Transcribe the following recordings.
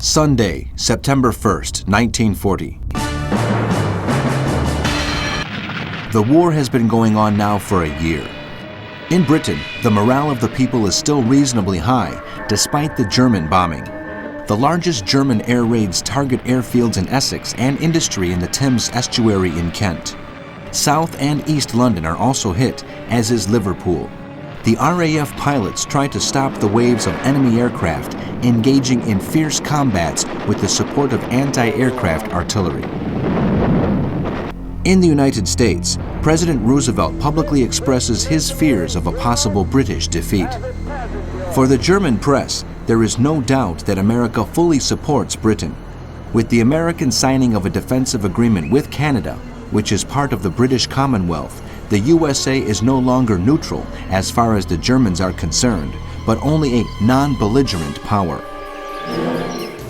Sunday, September 1st, 1940. The war has been going on now for a year. In Britain, the morale of the people is still reasonably high, despite the German bombing. The largest German air raids target airfields in Essex and industry in the Thames estuary in Kent. South and East London are also hit, as is Liverpool. The RAF pilots try to stop the waves of enemy aircraft, engaging in fierce combats with the support of anti-aircraft artillery. In the United States, President Roosevelt publicly expresses his fears of a possible British defeat. For the German press, there is no doubt that America fully supports Britain. With the American signing of a defensive agreement with Canada, which is part of the British Commonwealth, the USA is no longer neutral as far as the Germans are concerned, but only a non-belligerent power.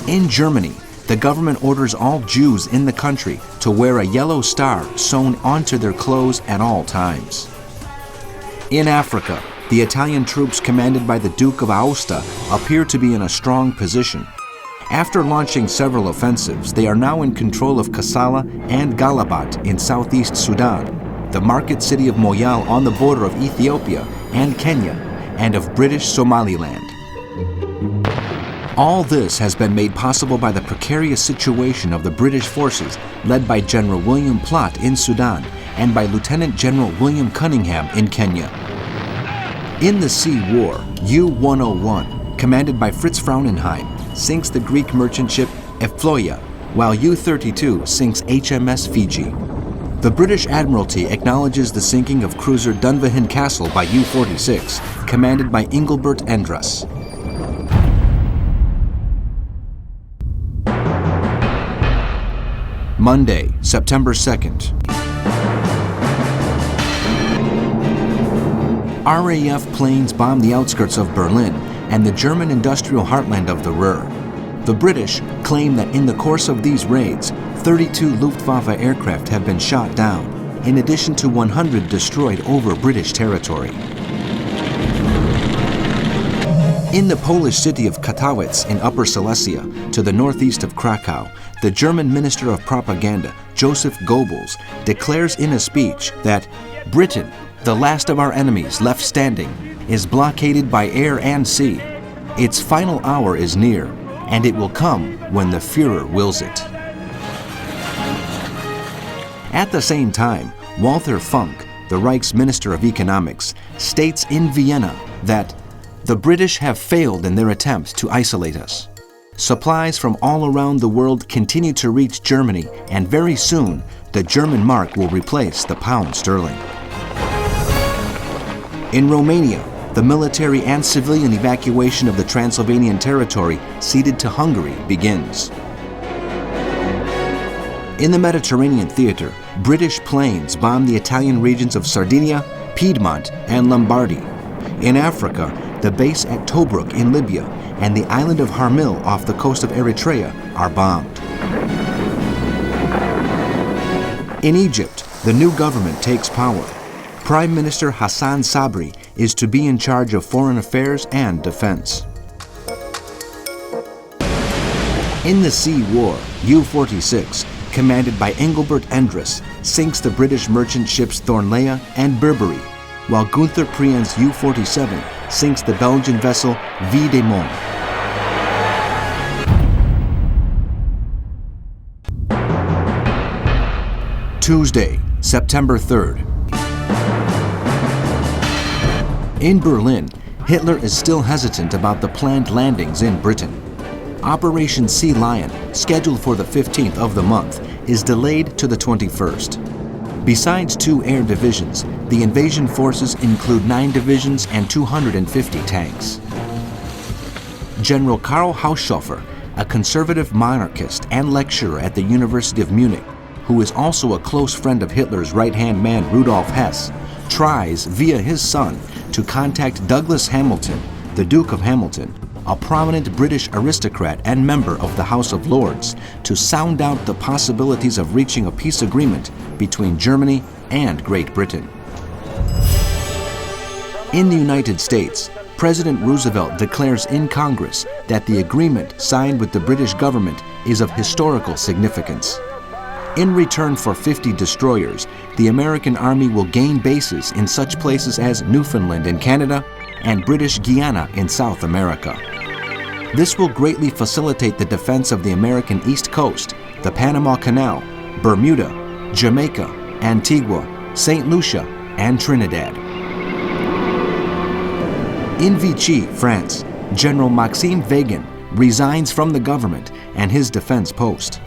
In Germany, the government orders all Jews in the country to wear a yellow star sewn onto their clothes at all times. In Africa, the Italian troops commanded by the Duke of Aosta appear to be in a strong position. After launching several offensives, they are now in control of Kassala and Galabat in southeast Sudan, the market city of Moyal on the border of Ethiopia and Kenya, and of British Somaliland. All this has been made possible by the precarious situation of the British forces led by General William Plott in Sudan and by Lieutenant General William Cunningham in Kenya. In the Sea War, U-101, commanded by Fritz Frauenheim, sinks the Greek merchant ship Euploia, while U-32 sinks HMS Fiji. The British Admiralty acknowledges the sinking of cruiser Dunvegan Castle by U-46, commanded by Engelbert Endres. Monday, September 2nd. RAF planes bomb the outskirts of Berlin and the German industrial heartland of the Ruhr. The British claim that in the course of these raids, 32 Luftwaffe aircraft have been shot down, in addition to 100 destroyed over British territory. In the Polish city of Katowice in Upper Silesia, to the northeast of Krakow, the German Minister of Propaganda, Joseph Goebbels, declares in a speech that Britain, the last of our enemies left standing, is blockaded by air and sea. Its final hour is near, and it will come when the Führer wills it. At the same time, Walther Funk, the Reich's Minister of Economics, states in Vienna that the British have failed in their attempt to isolate us. Supplies from all around the world continue to reach Germany, and very soon, the German mark will replace the pound sterling. In Romania, the military and civilian evacuation of the Transylvanian territory ceded to Hungary begins. In the Mediterranean theater, British planes bomb the Italian regions of Sardinia, Piedmont, and Lombardy. In Africa, the base at Tobruk in Libya and the island of Harmil off the coast of Eritrea are bombed. In Egypt, the new government takes power. Prime Minister Hassan Sabri is to be in charge of foreign affairs and defense. In the Sea War, U-46, commanded by Engelbert Endres, sinks the British merchant ships Thornleia and Berberi, while Gunther Prien's U-47 sinks the Belgian vessel Vie de Mont. Tuesday, September 3rd. In Berlin, Hitler is still hesitant about the planned landings in Britain. Operation Sea Lion, scheduled for the 15th of the month, is delayed to the 21st. Besides 2 air divisions, the invasion forces include 9 divisions and 250 tanks. General Karl Haushofer, a conservative monarchist and lecturer at the University of Munich, who is also a close friend of Hitler's right-hand man Rudolf Hess, tries, via his son, to contact Douglas Hamilton, the Duke of Hamilton, a prominent British aristocrat and member of the House of Lords, to sound out the possibilities of reaching a peace agreement between Germany and Great Britain. In the United States, President Roosevelt declares in Congress that the agreement signed with the British government is of historical significance. In return for 50 destroyers, the American Army will gain bases in such places as Newfoundland in Canada and British Guiana in South America. This will greatly facilitate the defense of the American East Coast, the Panama Canal, Bermuda, Jamaica, Antigua, St. Lucia, and Trinidad. In Vichy, France, General Maxime Weygand resigns from the government and his defense post.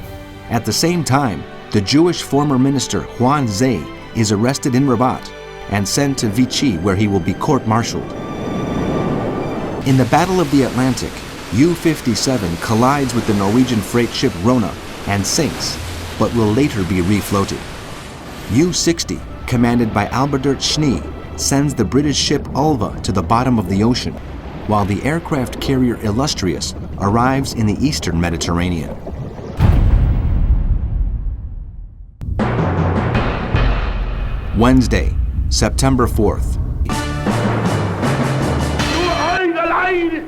At the same time, the Jewish former minister Juan Zay is arrested in Rabat and sent to Vichy, where he will be court-martialed. In the Battle of the Atlantic, U-57 collides with the Norwegian freight ship Rona and sinks, but will later be refloated. U-60, commanded by Albert Schnee, sends the British ship Ulva to the bottom of the ocean, while the aircraft carrier Illustrious arrives in the eastern Mediterranean. Wednesday, September 4th.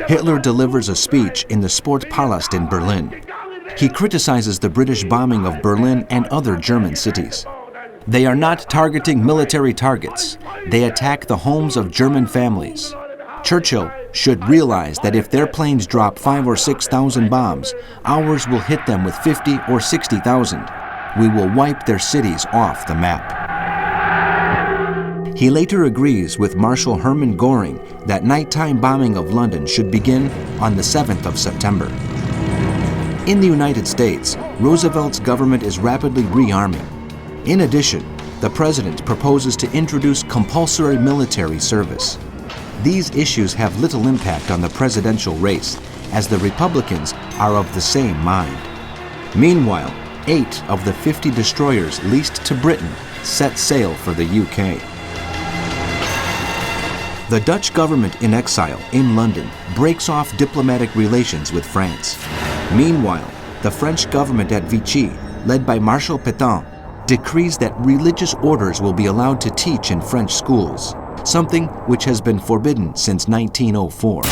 Hitler delivers a speech in the Sportpalast in Berlin. He criticizes the British bombing of Berlin and other German cities. They are not targeting military targets. They attack the homes of German families. Churchill should realize that if their planes drop 5,000 or 6,000 bombs, ours will hit them with 50 or 60,000. We will wipe their cities off the map. He later agrees with Marshal Hermann Göring that nighttime bombing of London should begin on the 7th of September. In the United States, Roosevelt's government is rapidly rearming. In addition, the president proposes to introduce compulsory military service. These issues have little impact on the presidential race, as the Republicans are of the same mind. Meanwhile, 8 of the 50 destroyers leased to Britain set sail for the UK. The Dutch government in exile in London breaks off diplomatic relations with France. Meanwhile, the French government at Vichy, led by Marshal Pétain, decrees that religious orders will be allowed to teach in French schools, something which has been forbidden since 1904.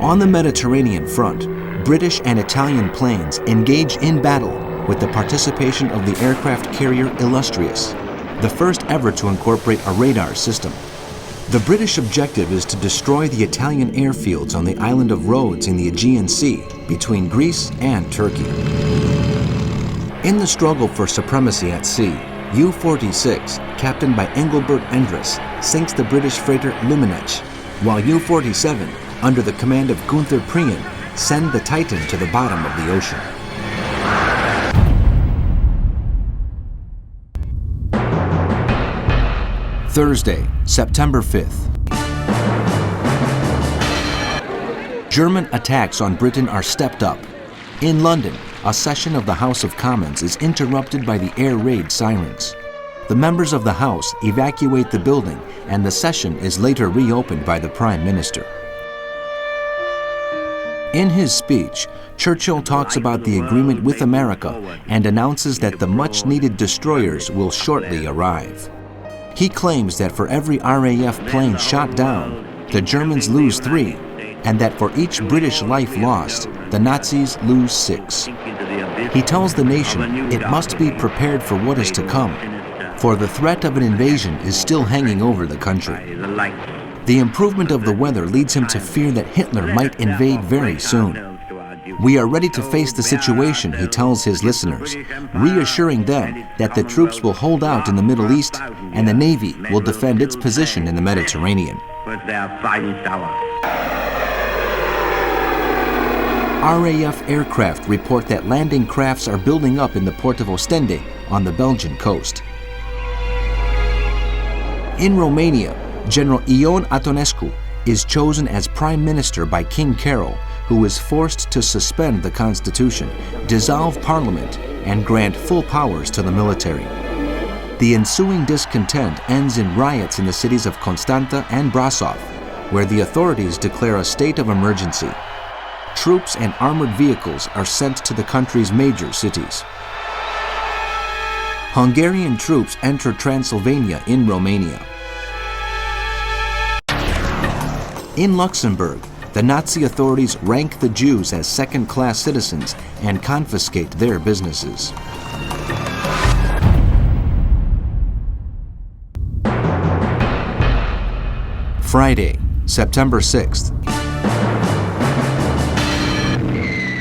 On the Mediterranean front, British and Italian planes engage in battle with the participation of the aircraft carrier Illustrious, the first ever to incorporate a radar system. The British objective is to destroy the Italian airfields on the island of Rhodes in the Aegean Sea between Greece and Turkey. In the struggle for supremacy at sea, U-46, captained by Engelbert Endres, sinks the British freighter Luminec, while U-47, under the command of Gunther Prien, send the Titan to the bottom of the ocean. Thursday, September 5th. German attacks on Britain are stepped up. In London, a session of the House of Commons is interrupted by the air raid sirens. The members of the House evacuate the building, and the session is later reopened by the Prime Minister. In his speech, Churchill talks about the agreement with America and announces that the much-needed destroyers will shortly arrive. He claims that for every RAF plane shot down, the Germans lose 3, and that for each British life lost, the Nazis lose 6. He tells the nation it must be prepared for what is to come, for the threat of an invasion is still hanging over the country. The improvement of the weather leads him to fear that Hitler might invade very soon. We are ready to face the situation, he tells his listeners, reassuring them that the troops will hold out in the Middle East and the Navy will defend its position in the Mediterranean. RAF aircraft report that landing crafts are building up in the port of Ostende on the Belgian coast. In Romania, General Ion Antonescu is chosen as Prime Minister by King Carol, who is forced to suspend the Constitution, dissolve Parliament, and grant full powers to the military. The ensuing discontent ends in riots in the cities of Constanta and Brasov, where the authorities declare a state of emergency. Troops and armored vehicles are sent to the country's major cities. Hungarian troops enter Transylvania in Romania. In Luxembourg, the Nazi authorities rank the Jews as second-class citizens and confiscate their businesses. Friday, September 6th.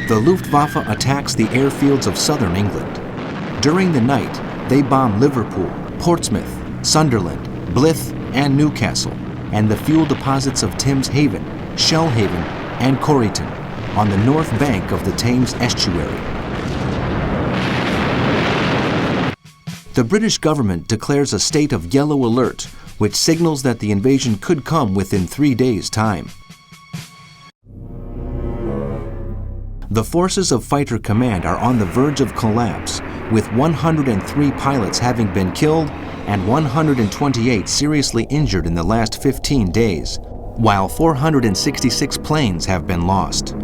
The Luftwaffe attacks the airfields of southern England. During the night, they bomb Liverpool, Portsmouth, Sunderland, Blyth, and Newcastle, and the fuel deposits of Thames Haven, Shellhaven, and Corryton on the north bank of the Thames estuary. The British government declares a state of yellow alert, which signals that the invasion could come within 3 days' time. The forces of Fighter Command are on the verge of collapse, with 103 pilots having been killed and 128 seriously injured in the last 15 days, while 466 planes have been lost.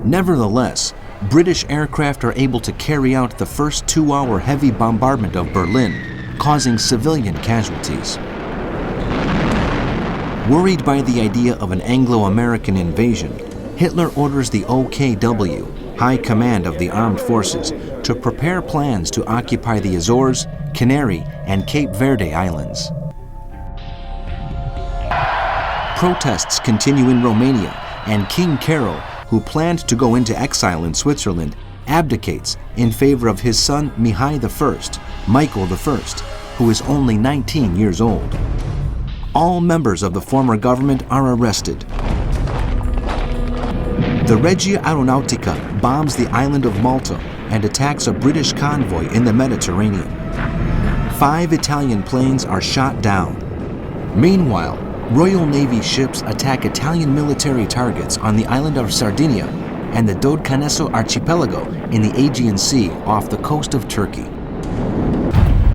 Nevertheless, British aircraft are able to carry out the first 2-hour heavy bombardment of Berlin, causing civilian casualties. Worried by the idea of an Anglo-American invasion, Hitler orders the OKW, High Command of the Armed Forces, to prepare plans to occupy the Azores, Canary, and Cape Verde Islands. Protests continue in Romania, and King Carol, who planned to go into exile in Switzerland, abdicates in favor of his son Mihai I, Michael I, who is only 19 years old. All members of the former government are arrested. The Regia Aeronautica bombs the island of Malta and attacks a British convoy in the Mediterranean. 5 Italian planes are shot down. Meanwhile, Royal Navy ships attack Italian military targets on the island of Sardinia and the Dodecaneso archipelago in the Aegean Sea off the coast of Turkey.